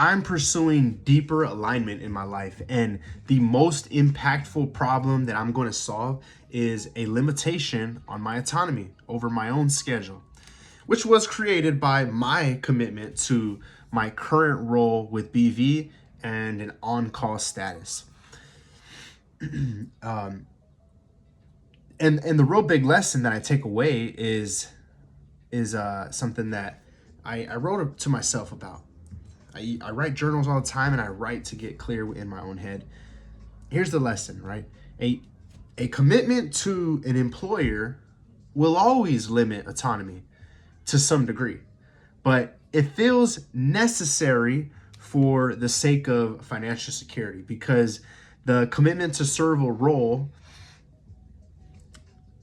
I'm pursuing deeper alignment in my life, and the most impactful problem that I'm going to solve is a limitation on my autonomy over my own schedule, which was created by my commitment to my current role with BV and an on-call status. And the real big lesson that I take away is something that I wrote to myself about. I write journals all the time, and I write to get clear in my own head. Here's the lesson, right? A commitment to an employer will always limit autonomy to some degree, but it feels necessary for the sake of financial security, because the commitment to serve a role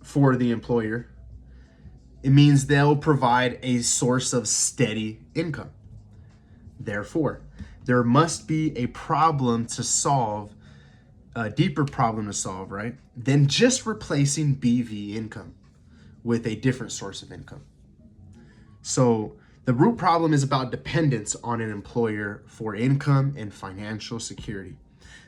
for the employer, it means they'll provide a source of steady income. Therefore, there must be a problem to solve, a deeper problem to solve, right? Than just replacing BV income with a different source of income. So the root problem is about dependence on an employer for income and financial security.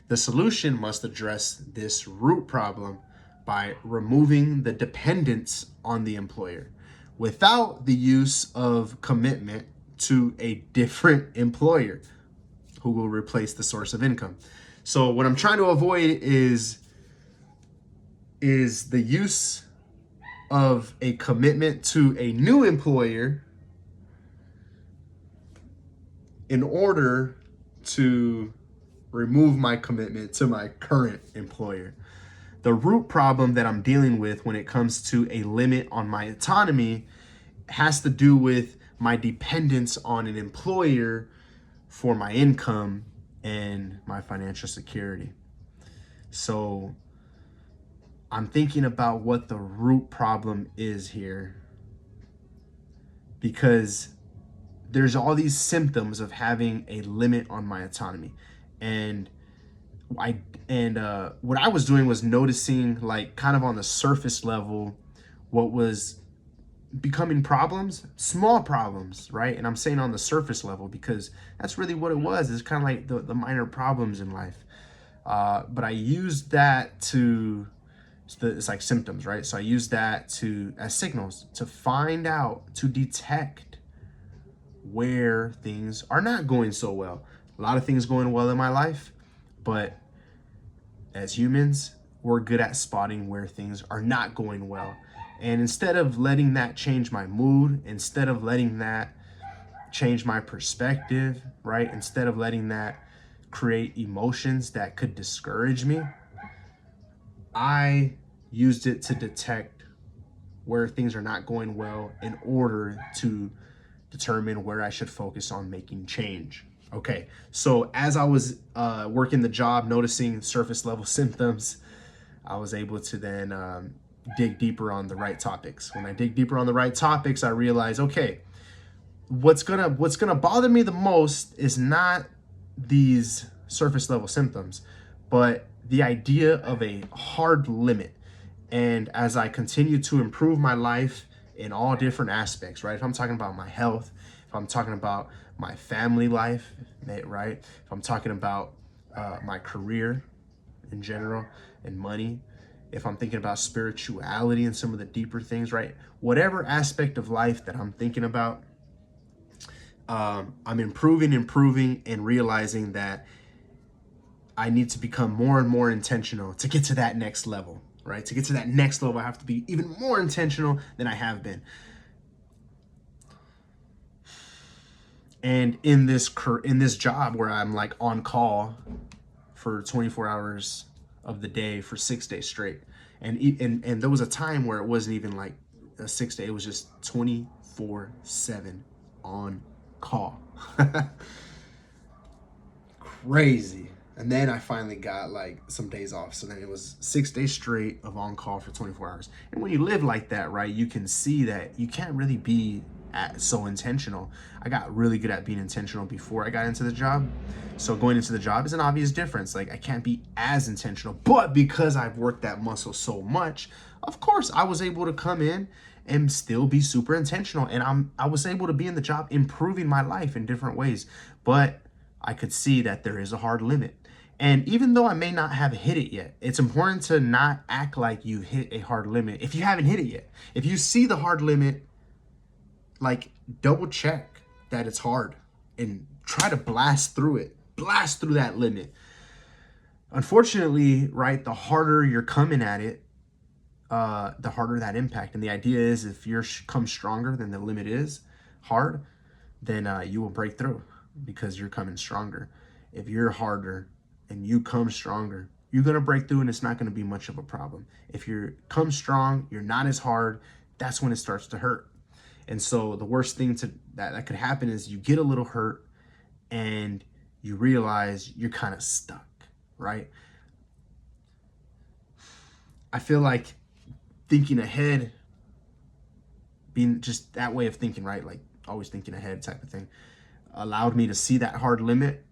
The solution must address this root problem by removing the dependence on the employer without the use of commitment to a different employer who will replace the source of income. So what I'm trying to avoid is the use of a commitment to a new employer in order to remove my commitment to my current employer. The root problem that I'm dealing with when it comes to a limit on my autonomy has to do with my dependence on an employer for my income and my financial security. So I'm thinking about what the root problem is here, because there's all these symptoms of having a limit on my autonomy. And what I was doing was noticing, like, kind of on the surface level, what was becoming problems, small problems, right? And I'm saying on the surface level because that's really what it was. It's kind of like the minor problems in life. But I used that to, it's like symptoms, right? So I used that as signals to find out, to detect where things are not going so well. A lot of things going well in my life, but as humans, we're good at spotting where things are not going well. And instead of letting that change my mood, instead of letting that change my perspective, right? Instead of letting that create emotions that could discourage me, I used it to detect where things are not going well in order to determine where I should focus on making change. Okay, so as I was working the job, noticing surface level symptoms, I was able to then dig deeper on the right topics. When I dig deeper on the right topics, I realize, okay, what's gonna bother me the most is not these surface level symptoms, but the idea of a hard limit. And as I continue to improve my life in all different aspects, right? If I'm talking about my health, if I'm talking about my family life, right? If I'm talking about my career in general and money, if I'm thinking about spirituality and some of the deeper things, right? Whatever aspect of life that I'm thinking about, I'm improving, and realizing that I need to become more and more intentional to get to that next level, right? To get to that next level, I have to be even more intentional than I have been. And in this job where I'm like on call for 24 hours of the day for 6 days straight, and there was a time where it wasn't even like a 6 day, it was just 24/7 on call. Crazy. And then I finally got like some days off. So then it was 6 days straight of on call for 24 hours. And when you live like that, right, you can see that you can't really be so intentional. I got really good at being intentional before I got into the job. So going into the job is an obvious difference. Like, I can't be as intentional, but because I've worked that muscle so much, of course I was able to come in and still be super intentional. And I was able to be in the job improving my life in different ways. But I could see that there is a hard limit. And even though I may not have hit it yet, it's important to not act like you hit a hard limit if you haven't hit it yet. If you see the hard limit, like, double check that it's hard and try to blast through it, blast through that limit. Unfortunately, right, the harder you're coming at it, the harder that impact. And the idea is, if you're come stronger than the limit is hard, then you will break through because you're coming stronger. If you're harder and you come stronger, you're going to break through and it's not going to be much of a problem. If you come strong, you're not as hard, that's when it starts to hurt. And so the worst thing that could happen is you get a little hurt and you realize you're kind of stuck, right? I feel like thinking ahead, being just that way of thinking, right? Like always thinking ahead type of thing, allowed me to see that hard limit,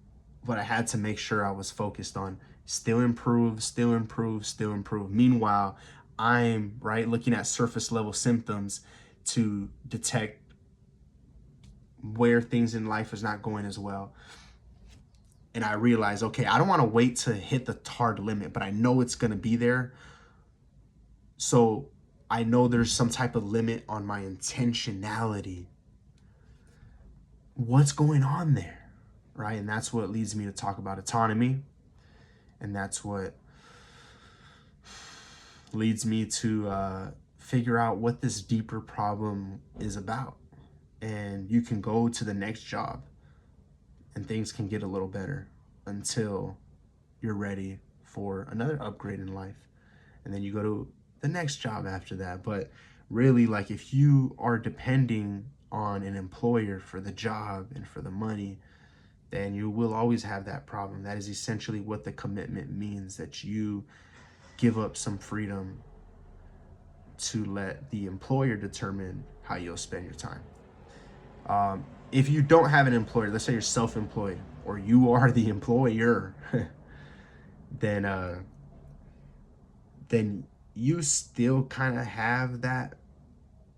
but I had to make sure I was focused on still improve, still improve, still improve. Meanwhile, I'm right looking at surface level symptoms to detect where things in life is not going as well. And I realized, okay, I don't want to wait to hit the hard limit, but I know it's going to be there. So I know there's some type of limit on my intentionality. What's going on there, right? And that's what leads me to talk about autonomy. And that's what leads me to figure out what this deeper problem is about. And you can go to the next job and things can get a little better until you're ready for another upgrade in life. And then you go to the next job after that. But really, like, if you are depending on an employer for the job and for the money, then you will always have that problem. That is essentially what the commitment means, that you give up some freedom to let the employer determine how you'll spend your time. If you don't have an employer, let's say you're self-employed or you are the employer, then you still kind of have that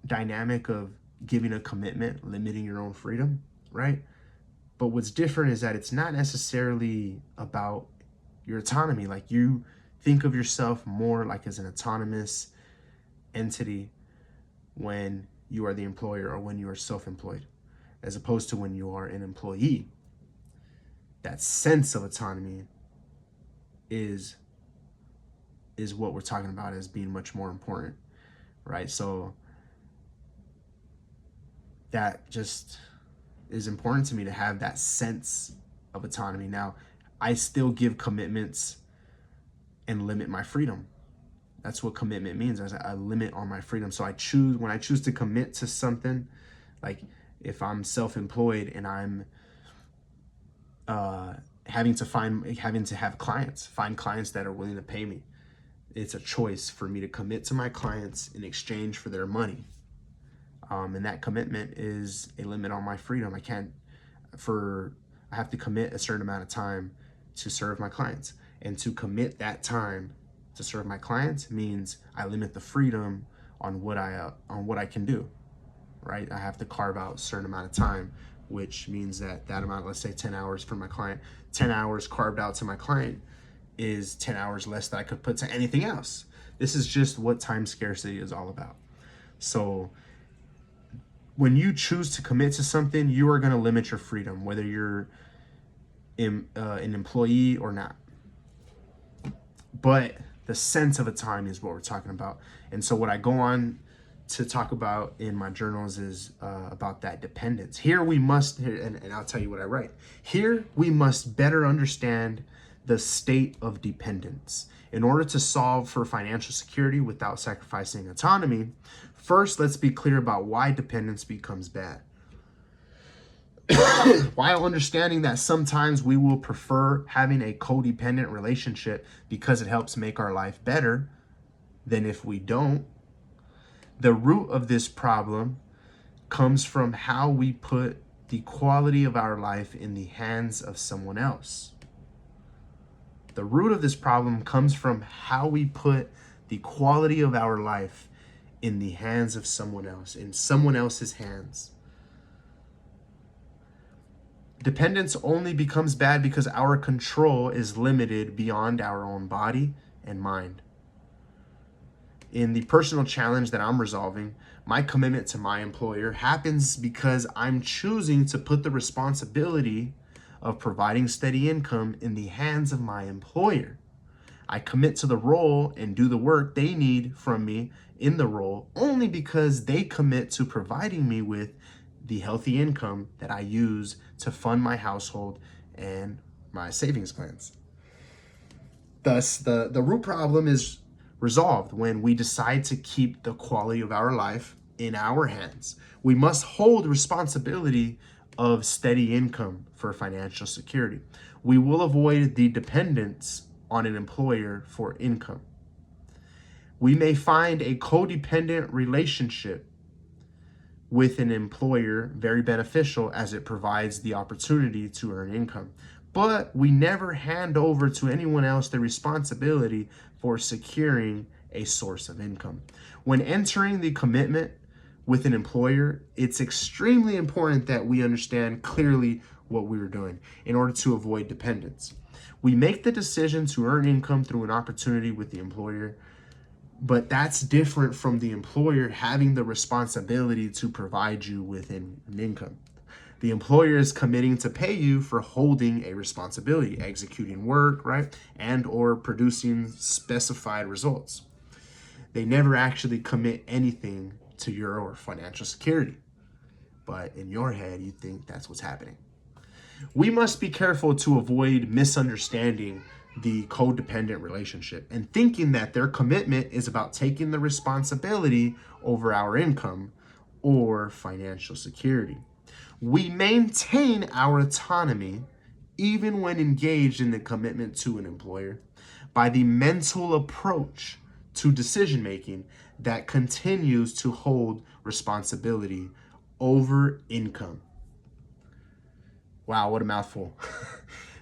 dynamic of giving a commitment, limiting your own freedom, right? But what's different is that it's not necessarily about your autonomy. Like, you think of yourself more like as an autonomous entity when you are the employer or when you are self-employed, as opposed to when you are an employee. That sense of autonomy is what we're talking about as being much more important, right? So that just is important to me, to have that sense of autonomy. Now, I still give commitments and limit my freedom. That's what commitment means, as a limit on my freedom. So when I choose to commit to something, like if I'm self-employed and I'm having to have clients, find clients that are willing to pay me, it's a choice for me to commit to my clients in exchange for their money. And that commitment is a limit on my freedom. I have to commit a certain amount of time to serve my clients. And to commit that time to serve my clients means I limit the freedom on what I can do, right? I have to carve out a certain amount of time, which means that amount, let's say 10 hours for my client, 10 hours carved out to my client is 10 hours less that I could put to anything else. This is just what time scarcity is all about. So when you choose to commit to something, you are going to limit your freedom, whether you're an employee or not. But the sense of autonomy is what we're talking about. And so what I go on to talk about in my journals is about that dependence. Here we must, and I'll tell you what I write. Here we must better understand the state of dependence. In order to solve for financial security without sacrificing autonomy, first, let's be clear about why dependence becomes bad. While understanding that sometimes we will prefer having a codependent relationship because it helps make our life better than if we don't, the root of this problem comes from how we put the quality of our life in the hands of someone else. The root of this problem comes from how we put the quality of our life in the hands of someone else, in someone else's hands. Dependence only becomes bad because our control is limited beyond our own body and mind. In the personal challenge that I'm resolving, my commitment to my employer happens because I'm choosing to put the responsibility of providing steady income in the hands of my employer. I commit to the role and do the work they need from me in the role only because they commit to providing me with the healthy income that I use to fund my household and my savings plans. Thus, the root problem is resolved when we decide to keep the quality of our life in our hands. We must hold responsibility of steady income for financial security. We will avoid the dependence on an employer for income. We may find a codependent relationship with an employer very beneficial as it provides the opportunity to earn income. But we never hand over to anyone else the responsibility for securing a source of income. When entering the commitment with an employer, it's extremely important that we understand clearly what we are doing in order to avoid dependence. We make the decision to earn income through an opportunity with the employer, but that's different from the employer having the responsibility to provide you with an income. The employer is committing to pay you for holding a responsibility, executing work, right? And or producing specified results. They never actually commit anything to your financial security. But in your head, you think that's what's happening. We must be careful to avoid misunderstanding the codependent relationship and thinking that their commitment is about taking the responsibility over our income or financial security. We maintain our autonomy even when engaged in the commitment to an employer by the mental approach to decision making that continues to hold responsibility over income. Wow, what a mouthful.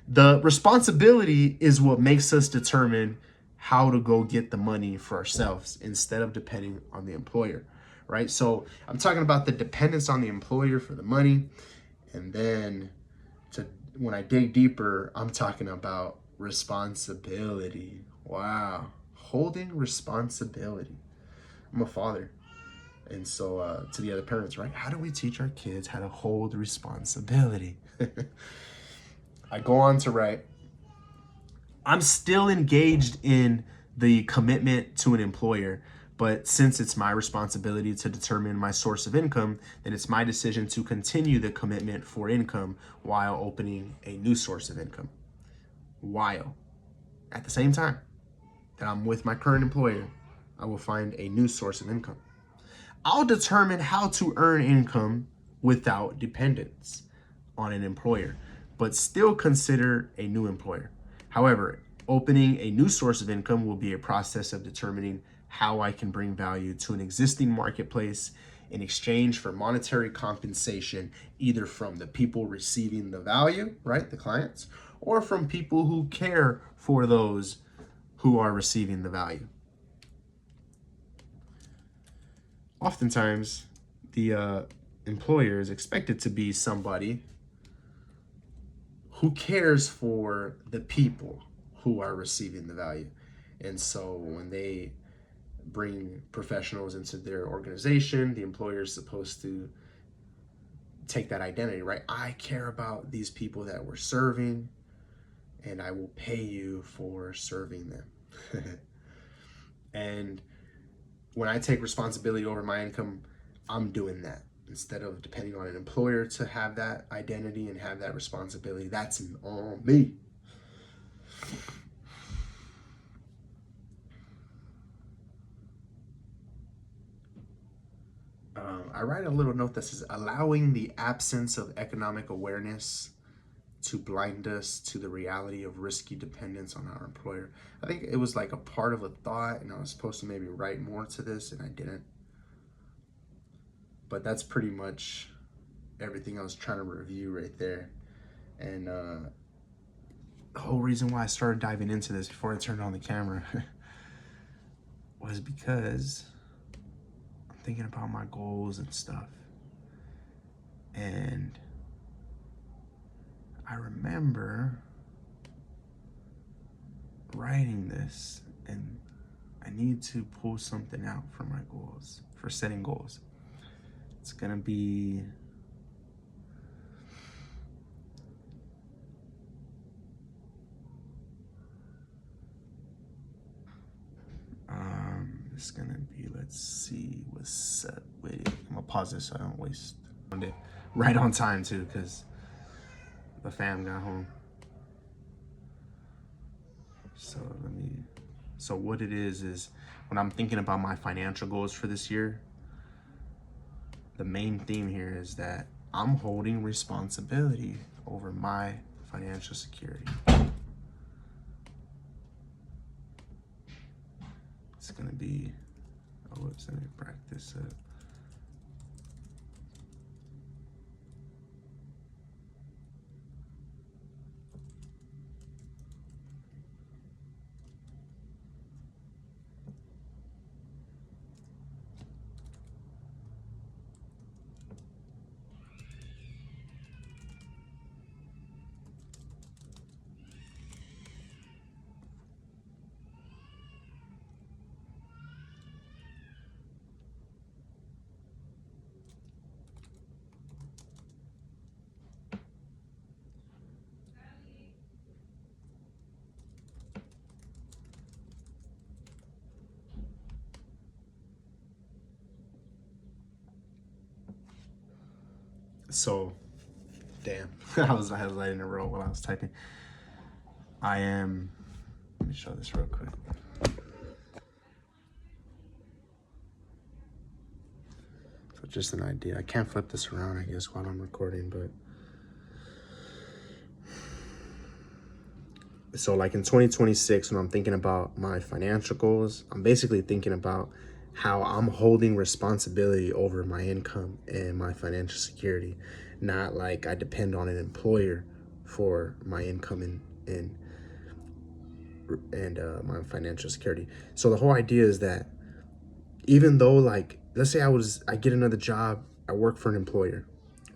The responsibility is what makes us determine how to go get the money for ourselves instead of depending on the employer, right? So I'm talking about the dependence on the employer for the money. And then when I dig deeper, I'm talking about responsibility. Wow. Holding responsibility. I'm a father. And so to the other parents, right? How do we teach our kids how to hold responsibility? I go on to write, I'm still engaged in the commitment to an employer, but since it's my responsibility to determine my source of income, then it's my decision to continue the commitment for income while opening a new source of income. While at the same time that I'm with my current employer, I will find a new source of income. I'll determine how to earn income without dependence on an employer, but still consider a new employer. However, opening a new source of income will be a process of determining how I can bring value to an existing marketplace in exchange for monetary compensation, either from the people receiving the value, right, the clients, or from people who care for those who are receiving the value. Oftentimes, the employer is expected to be somebody who cares for the people who are receiving the value. And so when they bring professionals into their organization, the employer is supposed to take that identity, right? I care about these people that we're serving, and I will pay you for serving them. And when I take responsibility over my income, I'm doing that. Instead of depending on an employer to have that identity and have that responsibility, that's on me. I write a little note that says, allowing the absence of economic awareness to blind us to the reality of risky dependence on our employer. I think it was like a part of a thought, and I was supposed to maybe write more to this, and I didn't. But that's pretty much everything I was trying to review right there. And the whole reason why I started diving into this before I turned on the camera was because I'm thinking about my goals and stuff. And I remember writing this, and I need to pull something out for my goals, for setting goals. It's gonna be it's gonna be, let's see what's up with it. I'm gonna pause this so I don't waste it. Right on time too, because the fam got home. So what it is when I'm thinking about my financial goals for this year, the main theme here is that I'm holding responsibility over my financial security. It's gonna be, oh, whoops, let me practice it. So, damn, I was letting it roll while I was typing. Let me show this real quick. So just an idea. I can't flip this around, I guess, while I'm recording, but. So like in 2026, when I'm thinking about my financial goals, I'm basically thinking about how I'm holding responsibility over my income and my financial security, not like I depend on an employer for my income and my financial security. So the whole idea is that even though, like, let's say I get another job, I work for an employer,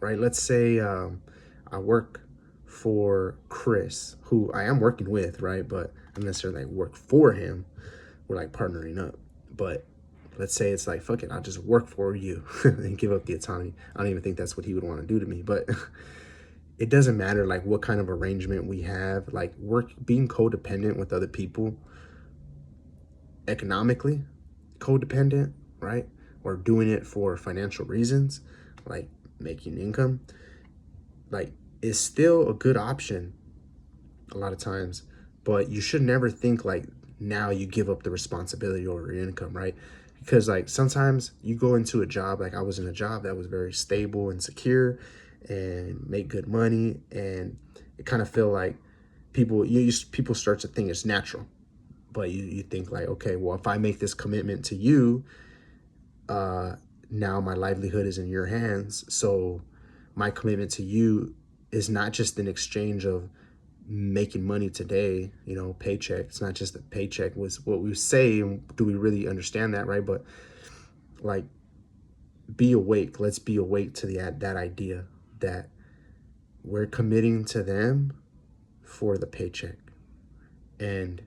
right? Let's say I work for Chris, who I am working with, right? But I don't necessarily like work for him. We're like partnering up. But let's say it's like, fuck it, I'll just work for you and give up the autonomy. I don't even think that's what he would want to do to me, but it doesn't matter like what kind of arrangement we have, like being codependent with other people, economically codependent, right? Or doing it for financial reasons, like making income, like is still a good option a lot of times, but you should never think like now you give up the responsibility over your income, right? Because like sometimes you go into a job, like I was in a job that was very stable and secure and make good money, and it kind of feel like people start to think it's natural, but you think like, okay, well, if I make this commitment to you, now my livelihood is in your hands, so my commitment to you is not just an exchange of making money today, you know, paycheck. It's not just a paycheck was what we say, and do we really understand that, right? But like, be awake. Let's be awake to that idea that we're committing to them for the paycheck, and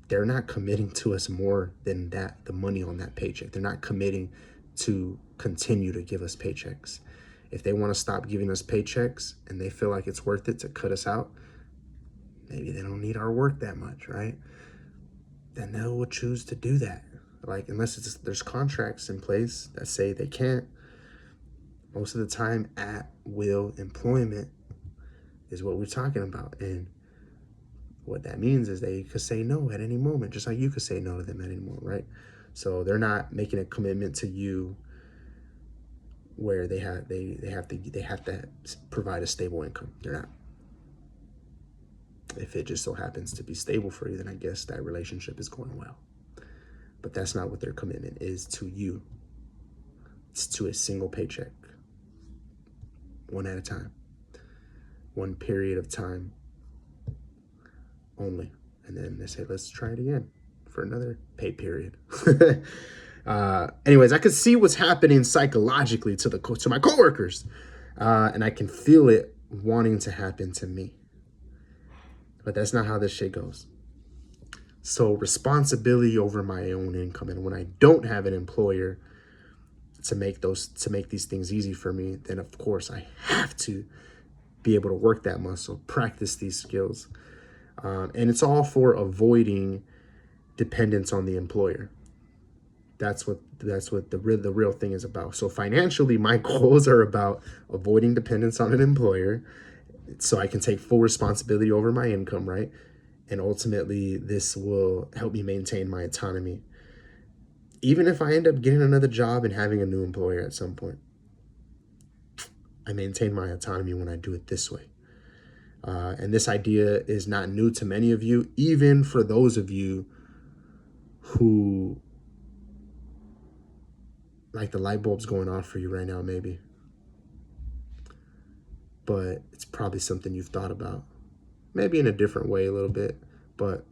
they're not committing to us more than that, the money on that paycheck. They're not committing to continue to give us paychecks. If they want to stop giving us paychecks and they feel like it's worth it to cut us out, maybe they don't need our work that much, right? Then they will choose to do that. Like, unless there's contracts in place that say they can't. Most of the time, at will employment is what we're talking about. And what that means is they could say no at any moment, just like you could say no to them at any moment, right? So they're not making a commitment to you where they have to provide a stable income. They're not. If it just so happens to be stable for you, then I guess that relationship is going well. But that's not what their commitment is to you. It's to a single paycheck, one at a time, one period of time only. And then they say, let's try it again for another pay period. Anyways, I could see what's happening psychologically to my coworkers, and I can feel it wanting to happen to me. But that's not how this shit goes. So responsibility over my own income. And when I don't have an employer to make these things easy for me, then of course I have to be able to work that muscle, practice these skills. And it's all for avoiding dependence on the employer. That's what the real thing is about. So financially, my goals are about avoiding dependence on an employer so I can take full responsibility over my income, right? And ultimately, this will help me maintain my autonomy. Even if I end up getting another job and having a new employer at some point, I maintain my autonomy when I do it this way. And this idea is not new to many of you, even for those of you who, like, the light bulb's going off for you right now, maybe. But it's probably something you've thought about. Maybe in a different way a little bit, but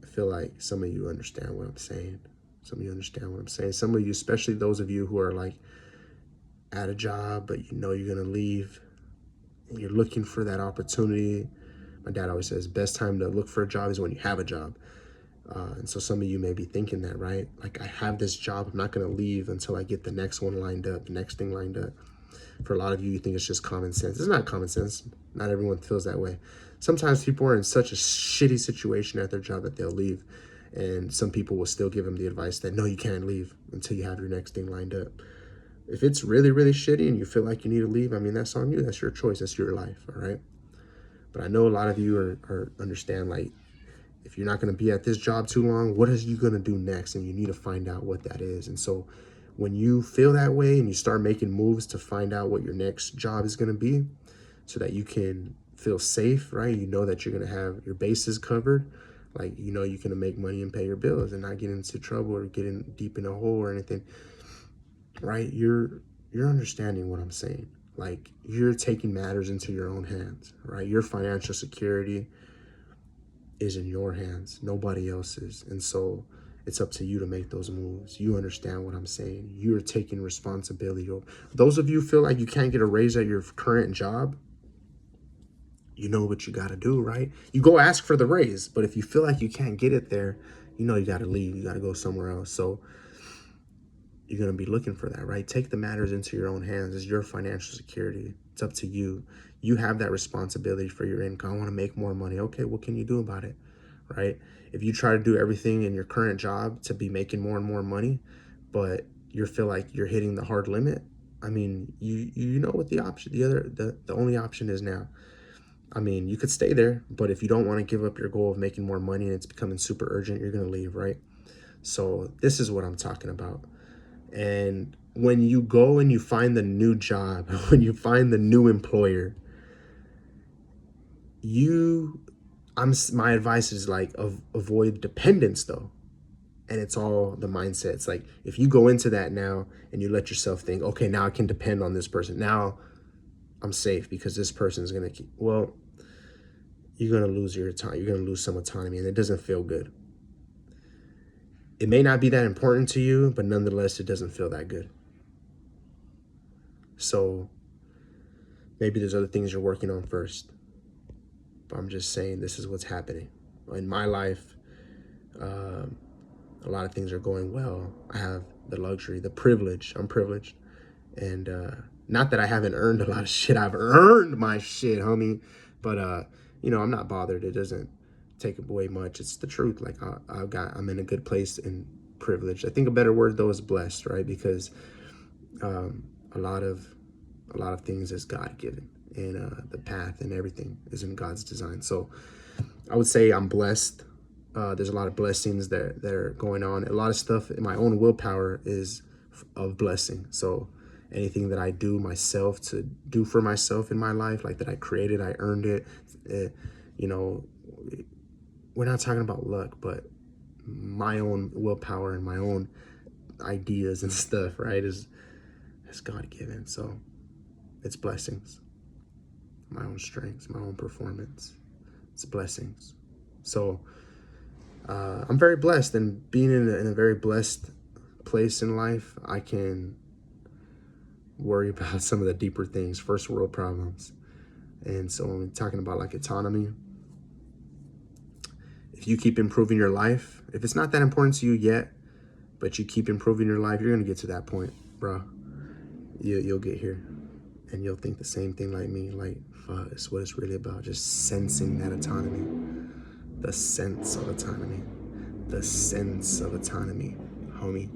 I feel like some of you understand what I'm saying. Some of you understand what I'm saying. Some of you, especially those of you who are like at a job, but you know you're gonna leave, and you're looking for that opportunity. My dad always says, best time to look for a job is when you have a job. And so some of you may be thinking that, right? Like, I have this job, I'm not gonna leave until I get the next one lined up, the next thing lined up. For a lot of you, you think it's just common sense. It's not common sense. Not everyone feels that way. Sometimes people are in such a shitty situation at their job that they'll leave. And some people will still give them the advice that, no, you can't leave until you have your next thing lined up. If it's really, really shitty and you feel like you need to leave, I mean, that's on you. That's your choice. That's your life, all right? But I know a lot of you are understand, like, if you're not going to be at this job too long, what are you going to do next? And you need to find out what that is. And so when you feel that way and you start making moves to find out what your next job is going to be so that you can feel safe, right? You know that you're going to have your bases covered. Like, you know, you're going to make money and pay your bills and not get into trouble or get in deep in a hole or anything, right? You're understanding what I'm saying. Like, you're taking matters into your own hands, right? Your financial security is in your hands, nobody else's. And so it's up to you to make those moves. You understand what I'm saying. You're taking responsibility. Those of you feel like you can't get a raise at your current job, you know what you got to do, right? You go ask for the raise, but if you feel like you can't get it there, you know you got to leave. You got to go somewhere else. So you're going to be looking for that, right? Take the matters into your own hands. It's your financial security. It's up to you. You have that responsibility for your income. I want to make more money. Okay, what can you do about it, right? If you try to do everything in your current job to be making more and more money, but you feel like you're hitting the hard limit, I mean, you know what the option, the only option is now. I mean, you could stay there, but if you don't want to give up your goal of making more money and it's becoming super urgent, you're going to leave, right? So this is what I'm talking about. And when you go and you find the new job, when you find the new employer, my advice is like, avoid dependence though. And it's all the mindset. It's like, if you go into that now and you let yourself think, okay, now I can depend on this person. Now I'm safe because this person is going to keep, well, you're going to lose your time. You're going to lose some autonomy and it doesn't feel good. It may not be that important to you, but nonetheless, it doesn't feel that good. So maybe there's other things you're working on first. But I'm just saying this is what's happening. In my life, a lot of things are going well. I have the luxury, the privilege. I'm privileged. And not that I haven't earned a lot of shit. I've earned my shit, homie. But, you know, I'm not bothered. It doesn't take away much. It's the truth. Like, I'm in a good place and privileged. I think a better word, though, is blessed, right? Because a lot of things is God-given. And the path and everything is in God's design. So I would say I'm blessed. There's a lot of blessings that are going on. A lot of stuff in my own willpower is of blessing. So anything that I do myself to do for myself in my life, like that I created, I earned it. You know, we're not talking about luck, but my own willpower and my own ideas and stuff, right, is God-given. So it's blessings. My own strengths, my own performance. It's blessings. So I'm very blessed, and being in a very blessed place in life, I can worry about some of the deeper things, first world problems. And so when we're talking about like autonomy, if you keep improving your life, if it's not that important to you yet, but you keep improving your life, you're gonna get to that point, bro. You'll get here, and you'll think the same thing like me. Like, fuck, it's what it's really about. Just sensing that autonomy, the sense of autonomy, the sense of autonomy, homie.